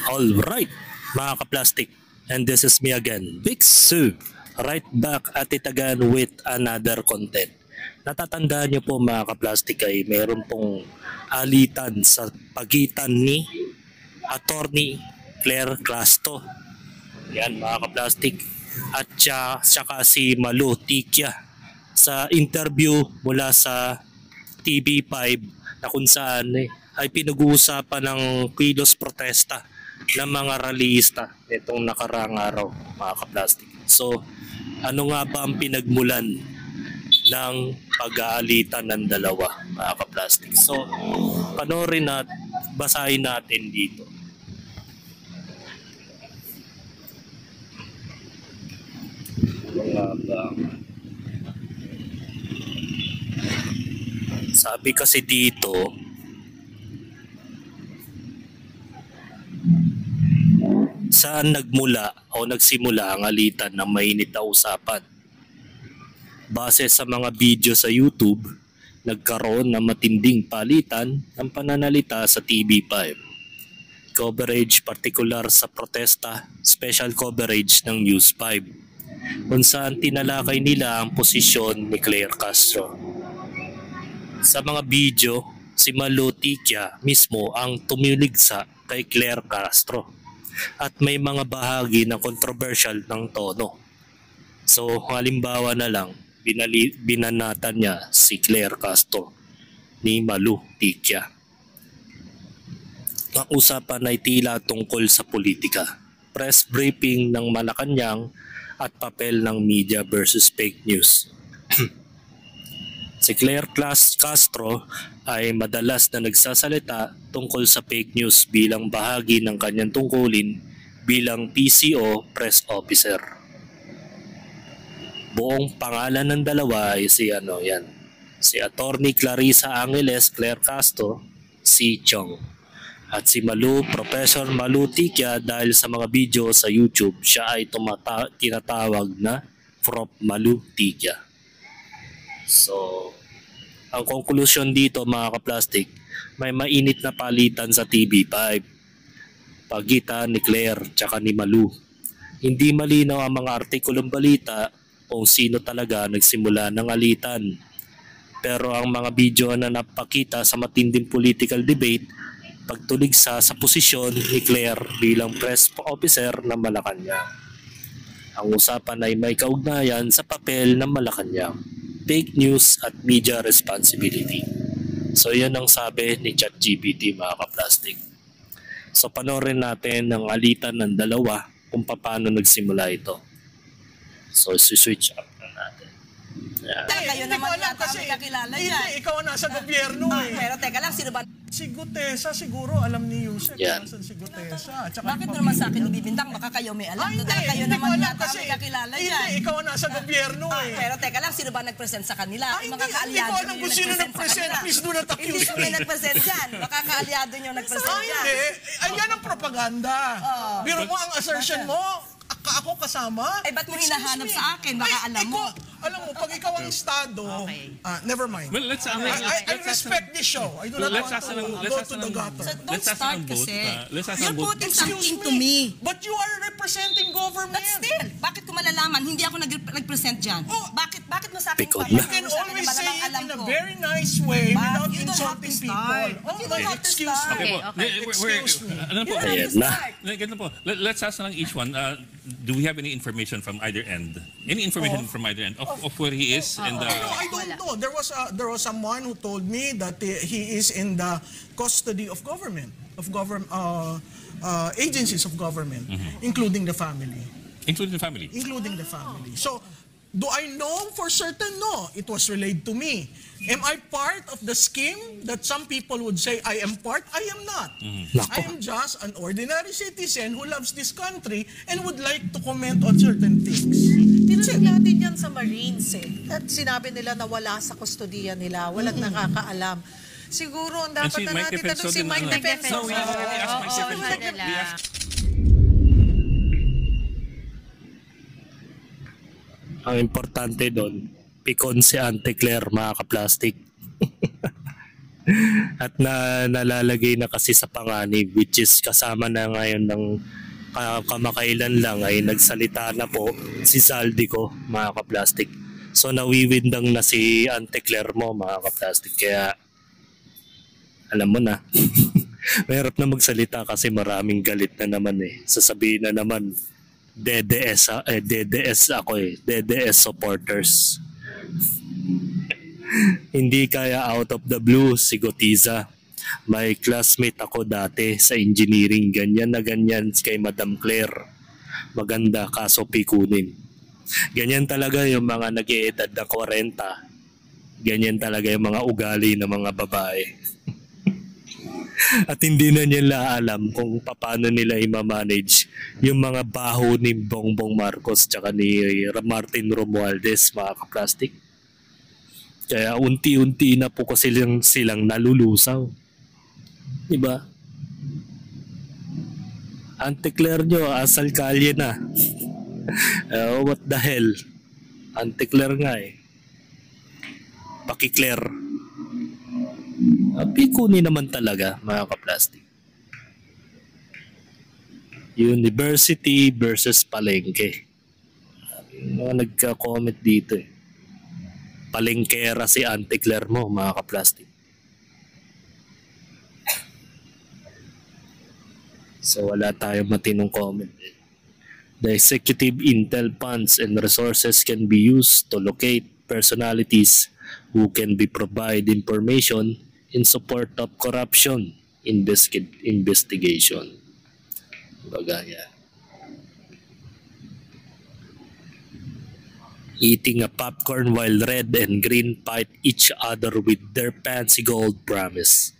Alright, mga kaplastic, and this is me again, Big Sue, right back at it again with another content. Natatandaan niyo po mga kaplastic ay mayroon pong alitan sa pagitan ni Attorney Claire Castro. Yan mga kaplastic. At saka si Malu Tikya sa interview mula sa TV5 na kung saan ay pinag-uusapan ng kilos protesta ng mga rallyista itong nakarang araw mga kaplastic. So ano nga ba ang pinagmulan ng pag-aalitan ng dalawa mga kaplastic? So panoorin at basahin natin dito. Sabi kasi dito, saan nagmula o nagsimula ang alitan ng mainit na usapan? Base sa mga video sa YouTube, nagkaroon ng matinding palitan ng pananalita sa TV5. Coverage partikular sa protesta, special coverage ng News 5, kung saan tinalakay nila ang posisyon ni Claire Castro. Sa mga video, si Malu Tikya mismo ang tumiligsa kay Claire Castro at may mga bahagi na controversial ng tono. So halimbawa na lang, binanatan niya si Claire Castro ni Malu Tikya. Ang usapan ay tila tungkol sa politika, press briefing ng Malacanang at papel ng media versus fake news. Si Claire Castro ay madalas na nagsasalita tungkol sa fake news bilang bahagi ng kanyang tungkulin bilang PCO press officer. Buong pangalan ng dalawa ay si Attorney Clarissa Angeles Claire Castro, si Chong. At si Malu, Professor Malu Tikya, dahil sa mga video sa YouTube, siya ay tinatawag na Prof. Malu Tikya. So, ang konklusyon dito mga kaplastik, may mainit na palitan sa TV5 pagitan ni Claire tsaka ni Malu. Hindi malinaw ang mga artikulong balita kung sino talaga nagsimula ng alitan. Pero ang mga video na napakita sa matinding political debate, pagtuligsa sa posisyon ni Claire bilang press officer ng Malacanang. Ang usapan ay may kaugnayan sa papel ng Malacanang, fake news at media responsibility. So yan ang sabi ni ChatGPT mga kaplastic. So panoorin natin ang alitan ng dalawa kung paano nagsimula ito. So switch up na natin. Yeah. Kayo naman yata may kakilala yan. Hindi, ikaw ang nasa gobyerno eh. Pero teka lang, sino ba? Si Gutesa siguro, alam ni Yusek. Yeah. Nasaan si Gutesa? Bakit naman sa akin ibibintang? Baka kayo may alam. Kayo naman yata may kakilala yan. Hindi, ikaw ang nasa gobyerno eh. Pero teka lang, sino ba nag-present sa kanila? Hindi ko alam kung sino nag-present. Please do not accuse me. Hindi ko may nag-present dyan. Baka kaalyado nyo nag-present dyan. Hindi, ayan ang propaganda. Biro mo ang assertion mo, ako kasama. Eh, ba't mo hinahanap sa akin? Baka alam mo. Alam mo, pag ikaw ang estado, never mind. Well, let's I respect this show. I do not want to go to the gutter. So don't start kasi. You're vote. putting something to me. But you are representing government. But still, bakit ko malalaman? Hindi ako nag-present dyan. Bakit mo sa akin Pikod You can always say it in a very nice way without insulting people. Excuse me. Excuse me. Ayan na. Ganito po. Let's ask lang each one. Do we have any information from either end? Any information from either end of where he is? And No, I don't know. There was someone who told me that he is in the custody of government, agencies of government, including the family. Including the family? Including the family. So, do I know for certain? No, it was relayed to me. Am I part of the scheme that some people would say I am part? I am not. I am just an ordinary citizen who loves this country and would like to comment on certain things. Tinanong natin yan sa Marines eh. At sinabi nila na wala sa kustodiya nila, walang nakakaalam. Siguro ang dapat na natin tanong si Mike Defenso. No, we already asked Mike Defenso. Ang importante doon, pikon si Ante Claire mga kaplastic. At nalalagay na kasi sa panganib, which is kasama na ngayon ng kamakailan lang ay nagsalita na po si Zaldico, mga kaplastik. So nawiwindang na si Ante Clermo, mga kaplastik. Kaya alam mo na, mahirap na magsalita kasi maraming galit na naman eh. Sasabihin na naman, DDS ako eh, DDS supporters. Hindi kaya out of the blue si Gotiza. May classmate ako dati sa engineering, ganyan na ganyan kay Madam Claire. Maganda kaso pikunin. Ganyan talaga yung mga nag-iedad na 40. Ganyan talaga yung mga ugali ng mga babae. At hindi na nila alam kung paano nila i-manage yung mga baho ni Bongbong Marcos tsaka ni Martin Romualdez, mga kaplastik. Kaya unti-unti na po kasi silang nalulusaw. Diba? Ante Claire nyo, asal kalye na. What the hell? Ante Claire nga eh. Paki-Claire. Pikuni naman talaga, mga kaplastik. University versus palengke. Mga nagka-comment dito eh. Palengkera si Ante Claire mo, mga kaplastik. So wala tayong matinong comment. The executive intel funds and resources can be used to locate personalities who can be provide information in support of corruption investigation. Bagaya. Eating a popcorn while red and green fight each other with their fancy gold promise.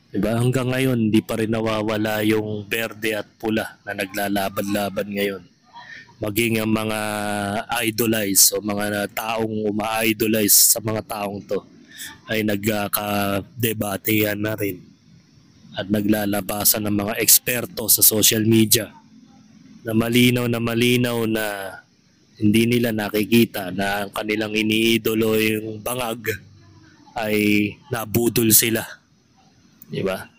Diba? Hanggang ngayon, di pa rin nawawala yung berde at pula na naglalaban-laban ngayon. Maging ang mga idolize o mga taong uma-idolize sa mga taong to ay nagkakadebatehan na rin at naglalabasan ng mga eksperto sa social media na malinaw na hindi nila nakikita na ang kanilang iniidolo yung bangag ay nabudol sila. Diba?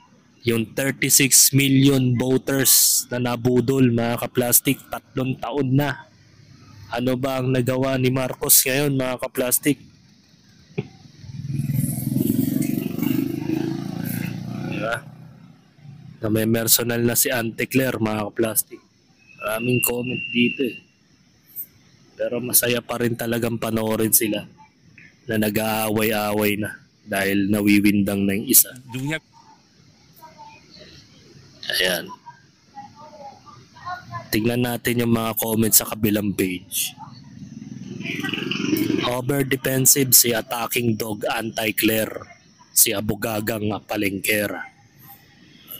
Yung 36 million voters na nabudol, mga kaplastik, 3 taon na. Ano ba ang nagawa ni Marcos ngayon, mga kaplastik? Diba? Na may personal na si Ante Claire, mga kaplastik. Maraming comment dito eh. Pero masaya pa rin talagang panoorin sila na nag-aaway-aaway na dahil nawiwindang na yung isa. Do we have... Ayan. Tingnan natin yung mga comments sa kabilang page. Over defensive si attacking dog anti-Claire, si abogagang palengkera.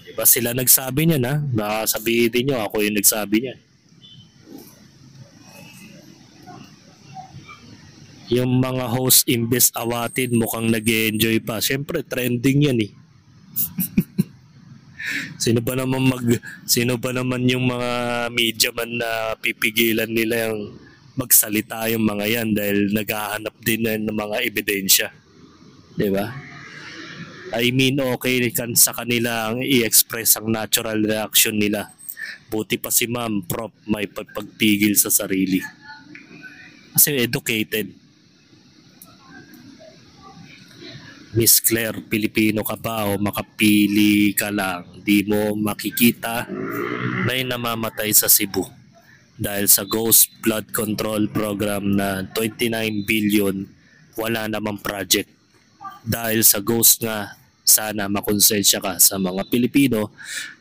Diba sila nagsabi niya na? Baka sabihin din nyo ako yung nagsabi niya. Yung mga host imbes awatin mukhang nag-enjoy pa. Siyempre trending yan eh. Sino ba naman yung mga media man na pipigilan nila yung magsalita yung mga yan dahil naghahanap din ng mga ebidensya. 'Di ba? I mean, okay kan sa kanila ang i-express ang natural reaction nila. Buti pa si Ma'am Prof may pagpigil sa sarili. Kasi educated. Miss Claire, Pilipino ka ba o makapili ka lang? Di mo makikita may namamatay sa Cebu dahil sa Ghost Blood Control Program na 29 billion wala namang project. Dahil sa Ghost nga, sana makonsensya ka sa mga Pilipino,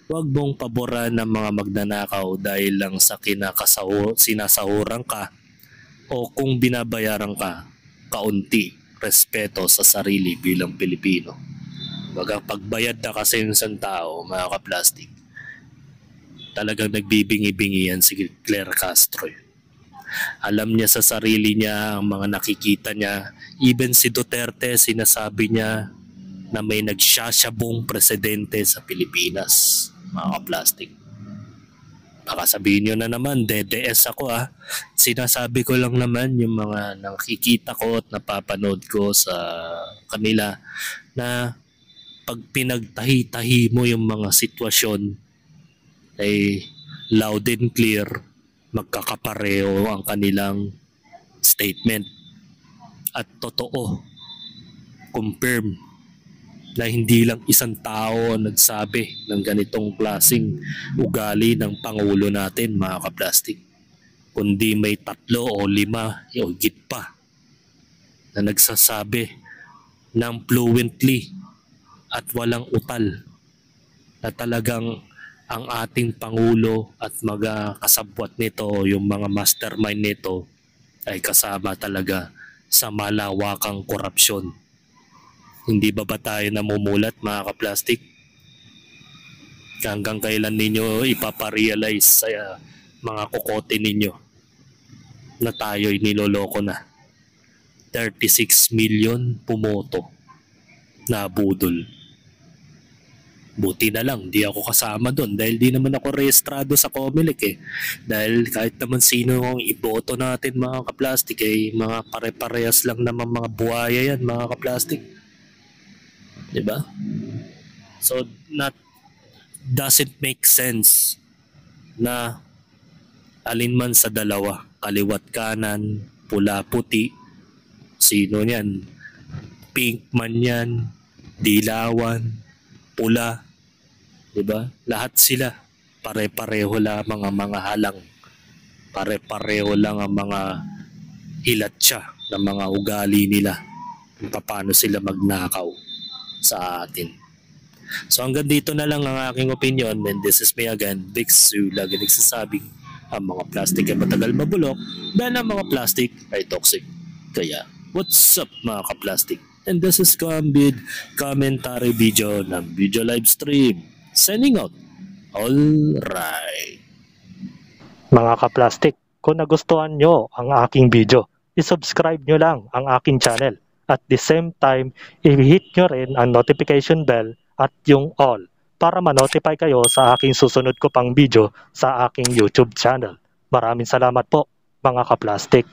huwag mong paboran ng mga magnanakaw dahil lang sa sinasahuran ka o kung binabayaran ka kaunti. Respeto sa sarili bilang Pilipino. Baga pagbayad na kasi yung isang tao, mga kaplastik, talagang nagbibingi-bingi yan si Claire Castro. Alam niya sa sarili niya ang mga nakikita niya. Even si Duterte, sinasabi niya na may nagsasyabong presidente sa Pilipinas, mga kaplastik. Baka sabihin nyo na naman, DDS ako ah. Sinasabi ko lang naman yung mga nakikita ko at napapanood ko sa kanila na pag pinagtahi-tahi mo yung mga sitwasyon, ay loud and clear, magkakapareho ang kanilang statement. At totoo, confirm na hindi lang isang tao ang nagsabi ng ganitong klaseng ugali ng Pangulo natin, mga kaplastik, kundi may 3 o 5 o higit pa na nagsasabi ng fluently at walang utal na talagang ang ating Pangulo at mga kasabwat nito, yung mga mastermind nito, ay kasama talaga sa malawakang korupsyon. Hindi ba tayo namumulat, mga kaplastik? Hanggang kailan ninyo ipaparealize sa mga kokote ninyo na tayo'y niloloko na? 36 million pumoto na budol. Buti na lang, di ako kasama doon dahil di naman ako rehistrado sa COMELEC eh. Dahil kahit naman sino ang iboto natin, mga kaplastik, eh, mga pare-parehas lang naman mga buhaya yan, mga kaplastik. Diba? So, doesn't make sense na alin man sa dalawa, kaliwat kanan, pula puti, sino yan? Pink man yan, dilawan, pula, diba? Lahat sila pare-pareho lamang ang mga halang, pare-pareho lang ang mga hilatsa ng mga ugali nila, paano sila magnakaw sa atin. So hanggang dito na lang ang aking opinion, and this is me again, Big Sue, lagi nagsasabing ang mga plastic ay matagal mabulok dahil ang mga plastic ay toxic. Kaya what's up, mga kaplastic? And this is Gambid commentary video ng video live stream. Signing out. Alright. Mga kaplastik, kung nagustuhan nyo ang aking video, isubscribe nyo lang ang aking channel. At the same time, i-hit nyo rin ang notification bell at yung all para ma-notify kayo sa aking susunod ko pang video sa aking YouTube channel. Maraming salamat po, mga kaplastik.